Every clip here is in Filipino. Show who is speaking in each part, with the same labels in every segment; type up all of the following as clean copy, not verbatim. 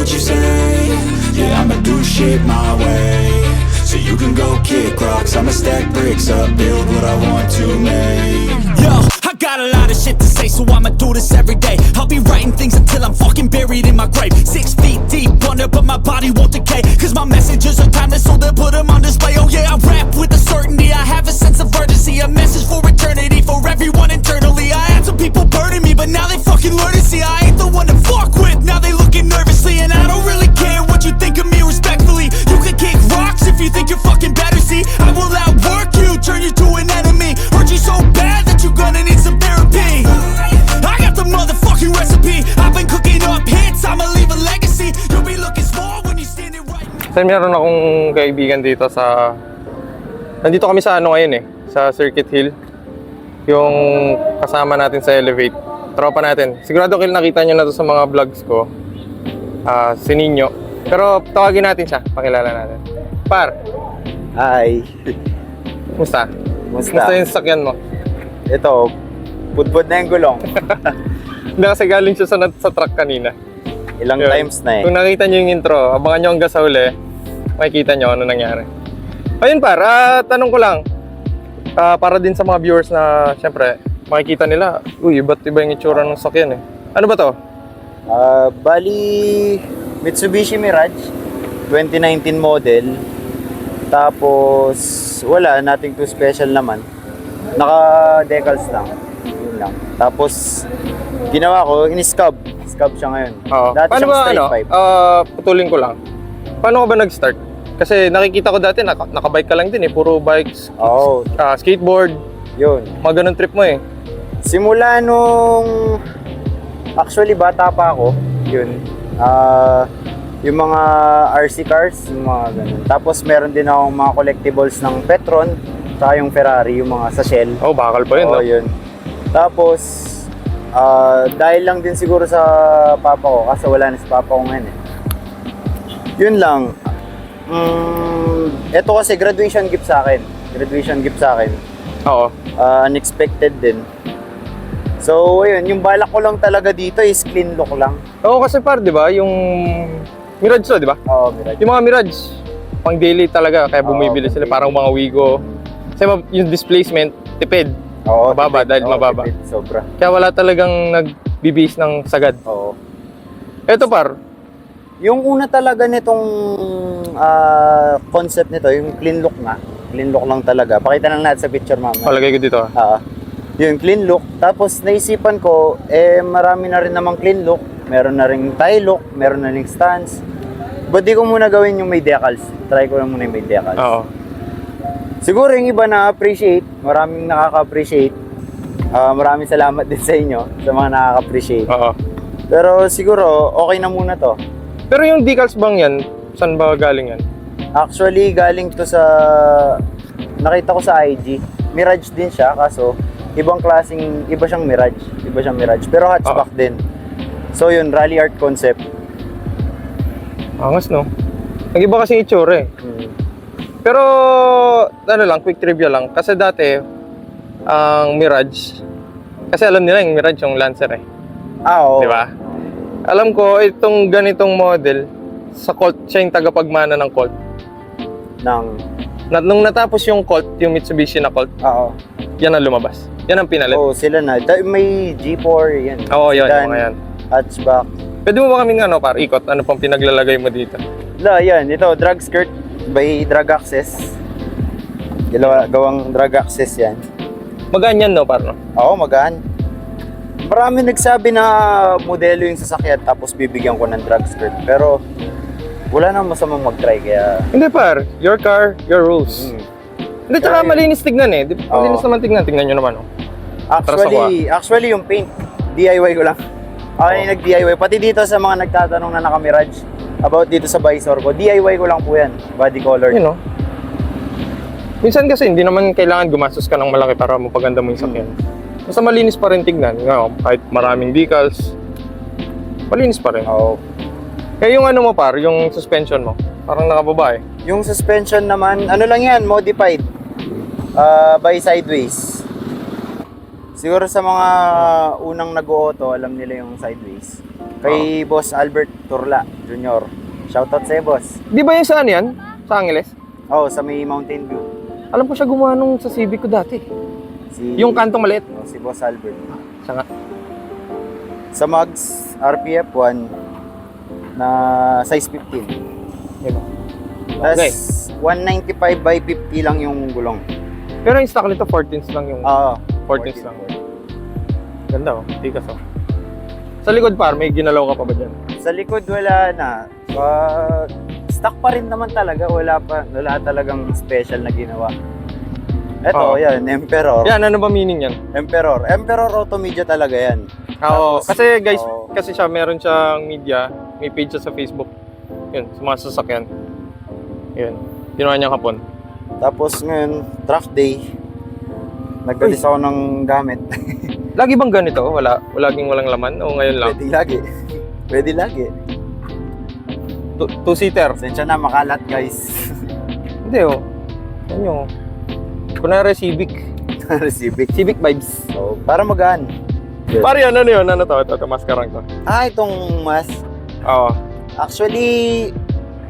Speaker 1: what you say. Yeah, I'ma do shit my way. So you can go kick rocks, I'ma stack bricks up, build what I want to make.
Speaker 2: Yo, I got a lot of shit to say, so I'ma do this every day. I'll be writing things until I'm fucking buried in my grave. 6 feet deep under, but my body won't decay. Cause my messages are timeless, so they'll put them on display. Oh yeah, I rap with a certainty, I have a sense of urgency. A message for eternity, for everyone internally. I had some people burning me, but now they fucking learn to see I ain't the one to fuck with, now they looking nervously. And I don't really care what you think of me respectfully. You can kick rocks if you think you're fucking better, see I will outwork you, turn you to an enemy. Hurt you so bad that you're gonna need some therapy. I got the motherfucking recipe, I've been cooking up hits, I'ma leave a legacy. You'll be looking small when you stand it right.
Speaker 3: Kasi meron akong kaibigan dito sa... Nandito kami sa ano ngayon eh, sa Circuit Hill. Yung kasama natin sa Elevate. Tropa natin. Sigurado kayo nakita nyo na to sa mga vlogs ko. Si Nino. Pero tawagin natin siya, pakilala natin. Par,
Speaker 4: Hi.
Speaker 3: kumusta?
Speaker 4: Kumusta?
Speaker 3: Kumusta yung sakyan mo?
Speaker 4: Ito, pudpud na yung gulong.
Speaker 3: Hindi kasi galing siya sa truck kanina.
Speaker 4: Ilang
Speaker 3: Yun.
Speaker 4: times na eh.
Speaker 3: Kung nakita nyo yung intro, abangan nyo hanggang sa uli, makikita nyo ano nangyari. Ayun par, tanong ko lang, para din sa mga viewers na syempre, makikita nila, uy, ba't iba yung itsura ng sakyan eh. Ano ba to?
Speaker 4: Bali, Mitsubishi Mirage, 2019 model. Tapos, wala, nothing too special naman. Naka-decals lang. Yun lang. Tapos, ginawa ko, in-scub. Scub siya ngayon.
Speaker 3: Oo.
Speaker 4: Dati
Speaker 3: Paano
Speaker 4: siyang
Speaker 3: ba,
Speaker 4: straight
Speaker 3: ano,
Speaker 4: pipe.
Speaker 3: putulin ko lang. Paano ka ba nag-start? Kasi nakikita ko dati, nakabike ka lang din eh. Puro bikes,
Speaker 4: Oo,
Speaker 3: skateboard,
Speaker 4: yun.
Speaker 3: mga ganun trip mo eh.
Speaker 4: Simula nung... Actually, bata pa ako. Yun. Yung mga RC cars, yung mga ganun. Tapos meron din akong mga collectibles ng Petron, saka yung Ferrari, yung mga sa Shell.
Speaker 3: Oh, bakal pa yun,
Speaker 4: Oo,
Speaker 3: no?
Speaker 4: yun. Tapos, dahil lang din siguro sa papa ko, kasi wala na si papa ko ngayon eh. Yun lang. Ito kasi graduation gift sa akin. Graduation gift sa akin.
Speaker 3: Oo.
Speaker 4: Unexpected din. So, ayun, yung balak ko lang talaga dito is clean look lang.
Speaker 3: Oo, kasi par, di ba, yung Mirage to, di ba?
Speaker 4: Oo, Mirage.
Speaker 3: Yung mga Mirage, pang daily talaga, kaya bumibili sila, parang mga Wigo. Kasi yung displacement, tipid.
Speaker 4: Oo,
Speaker 3: Mababa,
Speaker 4: tipid.
Speaker 3: dahil
Speaker 4: Oo,
Speaker 3: mababa.
Speaker 4: tipid, sobra.
Speaker 3: Kaya wala talagang nagbibis ng sagad.
Speaker 4: Oo.
Speaker 3: Eto par,
Speaker 4: Yung una talaga nitong concept nito, yung clean look nga. Clean look lang talaga. Pakita lang natin sa picture mamaya.
Speaker 3: palagay ko dito.
Speaker 4: Yung clean look. Tapos naisipan ko, marami na rin namang clean look. Meron na rin tie look, meron na rin stance. Ba't di ko muna gawin yung may decals? Try ko lang muna yung may decals.
Speaker 3: Oo.
Speaker 4: Siguro yung iba na-appreciate, maraming nakaka-appreciate. Maraming salamat din sa inyo, sa mga nakaka-appreciate.
Speaker 3: Oo.
Speaker 4: Pero siguro, okay na muna to.
Speaker 3: Pero yung decals bang yan, saan ba galing yan?
Speaker 4: Actually, galing to sa... Nakita ko sa IG. Mirage din siya, kaso ibang klaseng... Iba siyang Mirage. Iba siyang Mirage. Pero hatchback din. So yun, rally art concept.
Speaker 3: Angas, no? Nag-iba kasi yung itsura eh. Pero, ano lang, quick trivia lang. Kasi dati, ang Mirage, kasi alam nila yung Mirage, yung Lancer eh.
Speaker 4: Oo.
Speaker 3: Di ba? Alam ko, itong ganitong model, sa Colt, siya yung tagapagmana ng Colt. Nung natapos yung Colt, yung Mitsubishi na Colt,
Speaker 4: Oo.
Speaker 3: yan ang lumabas. Yan ang pinalit.
Speaker 4: Oo, sila na. May G4, yan.
Speaker 3: Oo, yun,
Speaker 4: Sedan,
Speaker 3: yung mga yan.
Speaker 4: Hatchback.
Speaker 3: Pwede mo ba kaming ikot? Ano pang pinaglalagay mo dito?
Speaker 4: Yan. Ito, drag skirt by Drag Access. Gawang Drag Access yan.
Speaker 3: Magaan yan, no, par, no?
Speaker 4: Oo, magaan. Marami nagsabi na modelo yung sasakyan tapos bibigyan ko ng drag skirt. Pero wala nang masamang mag-try kaya...
Speaker 3: Hindi, par. Your car, your rules. Hindi, tsaka
Speaker 4: Kaya-
Speaker 3: malinis tignan eh. Malinis
Speaker 4: Oo.
Speaker 3: naman tignan. Tignan nyo naman, oh.
Speaker 4: Actually yung paint, DIY ko lang. Ako yung nag-DIY. Pati dito sa mga nagtatanong na naka-Mirage about dito sa visor ko, DIY ko lang po yan. Body color.
Speaker 3: Yun, no? Minsan kasi hindi naman kailangan gumastos ka ng malaki para mapaganda mo yung sakyan. Basta malinis pa rin tignan. Kahit maraming decals, malinis pa rin.
Speaker 4: Oo.
Speaker 3: Kaya yung ano mo par, yung suspension mo, parang nakababa eh.
Speaker 4: Yung suspension naman, ano lang yan, modified. By sideways. Siguro sa mga unang nag-auto, alam nila yung sideways. Kay Boss Albert Turla Jr. Shoutout sa'yo, boss.
Speaker 3: Di ba yung saan yan? Sa Angeles?
Speaker 4: Oh, sa may Mountain View.
Speaker 3: Alam ko siya gumawa nung sa Civic ko dati. Yung kantong maliit.
Speaker 4: Oh, si Boss Albert.
Speaker 3: Siya nga.
Speaker 4: Sa mugs, RPF 1 na size 15.
Speaker 3: Yun.
Speaker 4: Tapos 195 by 50 lang yung gulong.
Speaker 3: Pero yung stock nito 14s lang yung...
Speaker 4: Oo.
Speaker 3: 14s lang. Ganda oh. Tikas oh. Sa likod par, may ginalaw ka pa ba dyan?
Speaker 4: Sa likod wala na. Stock pa rin naman talaga. Wala talagang special na ginawa. Eto,
Speaker 3: Oo.
Speaker 4: yan, Emperor.
Speaker 3: Yan, ano ba meaning yan?
Speaker 4: Emperor Auto Media talaga yan.
Speaker 3: Oo.
Speaker 4: Tapos,
Speaker 3: Kasi guys,
Speaker 4: oo.
Speaker 3: kasi siya meron siyang media, may page siya sa Facebook. Yun, sa mga sasakyan. Yun. Ginawa niya kapon.
Speaker 4: Tapos ngayon, track day. Nagkalis ako ng gamit.
Speaker 3: Lagi bang ganito? Laging walang laman? O ngayon lang?
Speaker 4: Pwede lagi. Pwede lagi.
Speaker 3: Two-seater?
Speaker 4: Sensya na, makalat guys.
Speaker 3: Hindi oh. Yan yung... Kunwari Civic.
Speaker 4: Civic.
Speaker 3: Civic vibes.
Speaker 4: So, para magaan.
Speaker 3: Pare yun, ano yun? Ano to? Ito, maskarang to.
Speaker 4: Itong mas.
Speaker 3: Oo.
Speaker 4: Actually,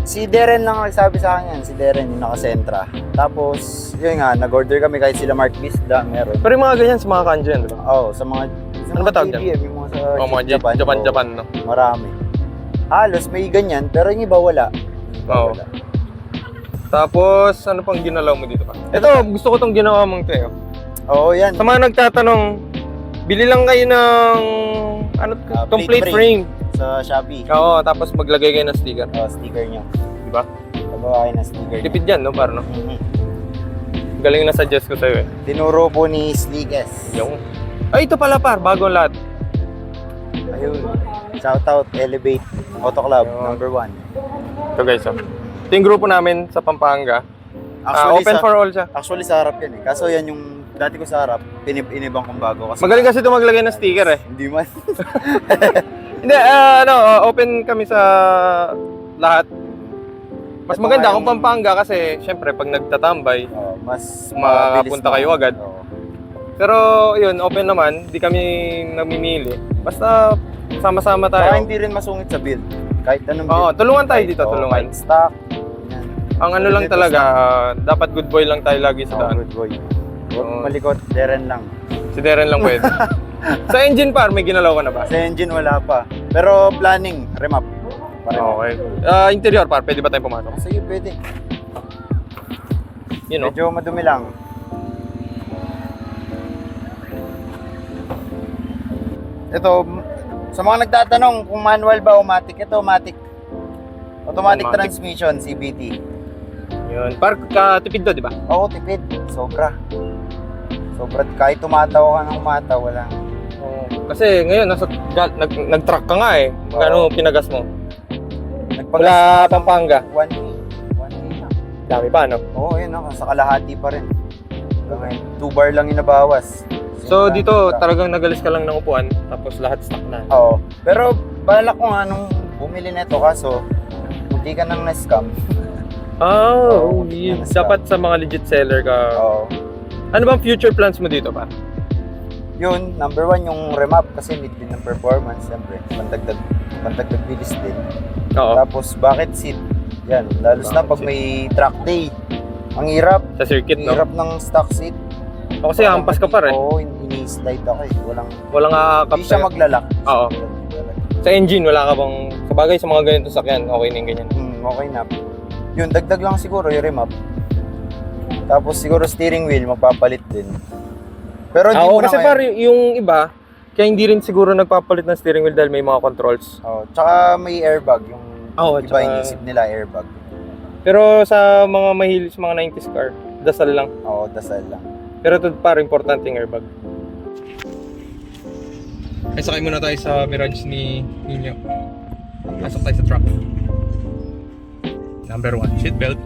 Speaker 4: si Darren lang nagsabi sa akin yan. Si Darren yung nakasentra. Tapos, yun nga, nag-order kami kahit sila Mark Bisda, meron.
Speaker 3: Pero yung mga ganyan sa mga kanjo yan, di ba?
Speaker 4: Oo, sa mga
Speaker 3: Ano ba tawag
Speaker 4: JBM, yung mga sa
Speaker 3: O mga Japan, no?
Speaker 4: Marami. Halos may ganyan, pero yung iba wala.
Speaker 3: Oo. Tapos, ano pang ginalaw mo dito pa? Ito, gusto ko tong ginawa mong to, eh.
Speaker 4: Oo, yan.
Speaker 3: Sa mga nagtatanong, bili lang kayo ng ano, complete
Speaker 4: plate
Speaker 3: frame.
Speaker 4: Sa Shopee.
Speaker 3: Oo, tapos maglagay kayo ng sticker.
Speaker 4: Sticker niya.
Speaker 3: Di ba?
Speaker 4: Pagawa kayo ng sticker niya.
Speaker 3: Tipid yan, no? Para, no?
Speaker 4: Mhm.
Speaker 3: Galing na suggest ko sa'yo, eh.
Speaker 4: Tinuro po ni Sleekes.
Speaker 3: Yung... Ay, ito pala, par. Bagong lahat.
Speaker 4: Ayun. Shoutout, Elevate, Auto Club,
Speaker 3: Ayun.
Speaker 4: number 1.
Speaker 3: Ito, guys, oh. Ito yung grupo namin sa Pampanga. Open for all siya.
Speaker 4: Actually, sa harap yan eh. Kaso yan yung dati ko sa harap, inibang kong bago. Kasi
Speaker 3: Magaling kasi ito maglagay ng sticker, eh.
Speaker 4: Hindi man.
Speaker 3: Hindi, open kami sa lahat. Mas
Speaker 4: Ito
Speaker 3: maganda
Speaker 4: nga
Speaker 3: kung
Speaker 4: yung-
Speaker 3: Pampanga kasi syempre pag nagtatambay,
Speaker 4: Mas
Speaker 3: makapunta
Speaker 4: mabilis
Speaker 3: kayo
Speaker 4: naman.
Speaker 3: agad.
Speaker 4: Oo.
Speaker 3: pero yun, open naman, di kami namimili. Basta sama-sama
Speaker 4: Saka
Speaker 3: tayo.
Speaker 4: hindi rin masungit sa build. Kahit anong build.
Speaker 3: Oo, tulungan tayo dito,
Speaker 4: Oo,
Speaker 3: tulungan.
Speaker 4: kahit stock. Yan.
Speaker 3: Ang ano lang
Speaker 4: Dito
Speaker 3: talaga, dapat good boy lang tayo lagi sa
Speaker 4: Oo,
Speaker 3: daan.
Speaker 4: good boy. Huwag
Speaker 3: Oo.
Speaker 4: malikot, Darren lang.
Speaker 3: Si Darren lang pwede. Sa engine par, may ginalaw ka na ba?
Speaker 4: Sa engine wala pa. Pero planning, remap.
Speaker 3: Okay. Interior par, pwede ba tayong pumasok?
Speaker 4: Sige, pwede.
Speaker 3: Yun, no?
Speaker 4: Medyo madumi lang. Ito, sa mga nagtatanong kung manual ba o automatic, ito automatic. Automatic
Speaker 3: Automatic.
Speaker 4: transmission, CVT.
Speaker 3: Yun. Par, katipid to, di ba?
Speaker 4: Oo, tipid. Sobra. Sobra. Kahit tumatawa ka ng umataw, wala.
Speaker 3: Kasi ngayon, nag-truck ka nga eh. Magkano pinagas mo?
Speaker 4: Nagpagas
Speaker 3: Wala Pampanga.
Speaker 4: 1K. 1K na.
Speaker 3: Dami pa, no?
Speaker 4: Oo, yun ako. Sa kalahati pa rin. 2 bar lang yung nabawas.
Speaker 3: So dito, talagang nagalis ka lang ng upuan, tapos lahat stock na.
Speaker 4: Oo. Pero balak ko nga nung bumili nito kaso hindi ka nang na-scam.
Speaker 3: Oh,
Speaker 4: Oo,
Speaker 3: yun.
Speaker 4: yes,
Speaker 3: Dapat sa mga legit seller ka.
Speaker 4: Oo.
Speaker 3: Ano bang future plans mo dito pa?
Speaker 4: Yun, number 1 yung remap kasi need din ng performance, siyempre. Pantagdag bilis din.
Speaker 3: Oo,
Speaker 4: Tapos bucket seat. Yan, lalos na
Speaker 3: Bucket
Speaker 4: pag
Speaker 3: seat.
Speaker 4: may track day. Ang hirap.
Speaker 3: sa circuit, no?
Speaker 4: Hirap ng stock seat.
Speaker 3: O, kasi hampas ka pa rin.
Speaker 4: Oo, ini-slide ako eh.
Speaker 3: Walang aakap
Speaker 4: Hindi siya
Speaker 3: sa'yo.
Speaker 4: maglalak.
Speaker 3: Oo. Sa engine, wala ka bang... Sabagay sa mga ganito sakyan, okay na yung ganyan.
Speaker 4: Okay na. Yun, dagdag lang siguro yung remap. Tapos siguro steering wheel, magpapalit din. Pero hindi mo na
Speaker 3: kasi
Speaker 4: ngayon.
Speaker 3: par, yung iba, kaya hindi rin siguro nagpapalit ng steering wheel dahil may mga controls.
Speaker 4: Oh, tsaka may airbag. Yung
Speaker 3: Oo,
Speaker 4: iba
Speaker 3: tsaka-
Speaker 4: inisip nila airbag.
Speaker 3: Pero sa mga mahilig sa mga 90s car, dasal lang.
Speaker 4: Oo, dasal lang.
Speaker 3: Pero ito par, importante yung airbag. Ay, sakay muna tayo sa Mirage ni Nino. Pasok tayo sa truck. Number 1, seatbelt.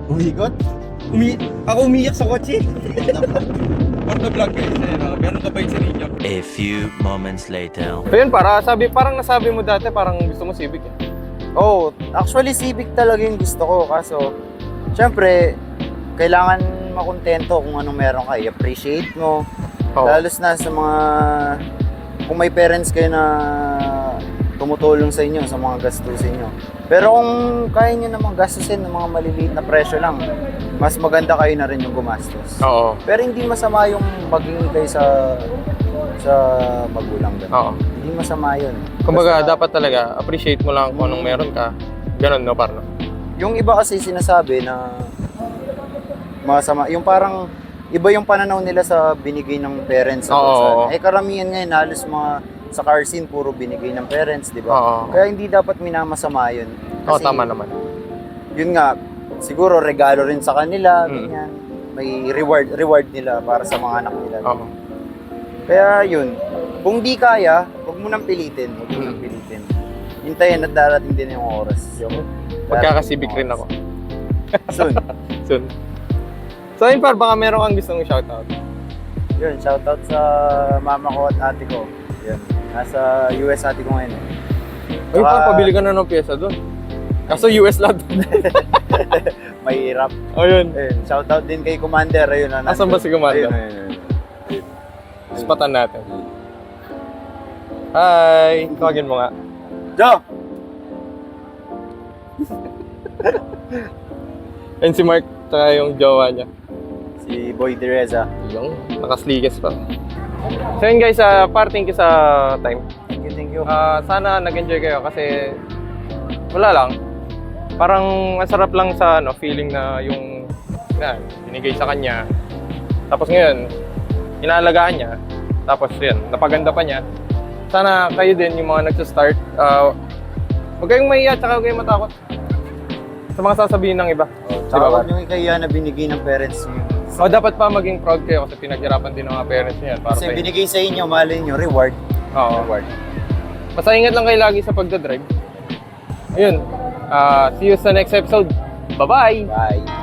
Speaker 4: Umigot?
Speaker 3: Ako umiyak sa kotse. For the vlog guys, meron ka ba sa ninyo?
Speaker 5: A few moments later.
Speaker 3: Ayun, parang nasabi mo dati, parang gusto mo Civic eh.
Speaker 4: Oh, actually Civic talaga yung gusto ko. Kaso, syempre, kailangan makontento kung anong meron ka. I-appreciate mo.
Speaker 3: Oo.
Speaker 4: Lalos na sa mga... Kung may parents kayo na tumutulong sa inyo sa mga gastusin nyo. Pero kung kaya nyo namang gastusin ng mga maliliit na presyo lang, mas maganda kayo na rin yung gumastos.
Speaker 3: Oo.
Speaker 4: Pero hindi masama yung maging kayo sa magulang ganun.
Speaker 3: Oo.
Speaker 4: Hindi masama yun.
Speaker 3: Kumbaga,
Speaker 4: Basta,
Speaker 3: dapat talaga, appreciate mo lang kung anong meron ka. Ganon, no, parno?
Speaker 4: yung iba kasi sinasabi na masama, yung parang iba yung pananaw nila sa binigay ng parents.
Speaker 3: Oo.
Speaker 4: Eh karamihan ngayon, halos mga sa car scene, puro binigay ng parents, di ba?
Speaker 3: Oo.
Speaker 4: Kaya hindi dapat minamasama yun.
Speaker 3: Oo, tama naman.
Speaker 4: Yun nga, siguro regalo rin sa kanila,
Speaker 3: Mm.
Speaker 4: ganyan. May reward nila para sa mga anak nila.
Speaker 3: Oo.
Speaker 4: Kaya yun, kung di kaya, huwag mo nang pilitin. Huwag mo nang pilitin. Hintayin at darating din yung oras.
Speaker 3: Magkaka-Civic rin ako.
Speaker 4: Soon.
Speaker 3: Soon. So yun par, baka meron kang gustong shoutout.
Speaker 4: Yun, shoutout sa mama ko at ate ko. Yun, nasa US ate ko ngayon.
Speaker 3: Ay, par, pabili ka na ng pyesa doon. Kaso US lang doon.
Speaker 4: Mahirap.
Speaker 3: O yun.
Speaker 4: Ayun, shoutout din kay Commander. Ayun,
Speaker 3: Asan ba si Commander?
Speaker 4: Ayun.
Speaker 3: Spatan natin. Hi! Tawagin mo nga.
Speaker 4: Joe!
Speaker 3: And si Mark, tsaka yung jowa niya.
Speaker 4: Si Boy Teresa.
Speaker 3: Yung nakasligas pa. So yun guys, parting ko sa time.
Speaker 4: Thank you.
Speaker 3: Sana nag-enjoy kayo kasi wala lang. Parang ang sarap lang sa feeling na yung binigay sa kanya. Tapos ngayon, inaalagaan niya. Tapos yan, napaganda pa niya. Sana kayo din, yung mga nagsa-start, huwag kayong mahiya tsaka huwag kayong matakot sa mga sasabihin ng iba.
Speaker 4: Tsaka huwag niyong ikaya na binigay ng parents niyo.
Speaker 3: O dapat pa maging proud kayo kasi pinaghirapan din ng mga parents niya para
Speaker 4: Kasi
Speaker 3: sa inyo.
Speaker 4: binigay sa inyo, malay niyo, reward.
Speaker 3: Oo.
Speaker 4: Reward.
Speaker 3: Basta ingat lang kayo lagi sa pagdadrive. Ayun. See you sa next episode. Bye-bye!
Speaker 4: Bye.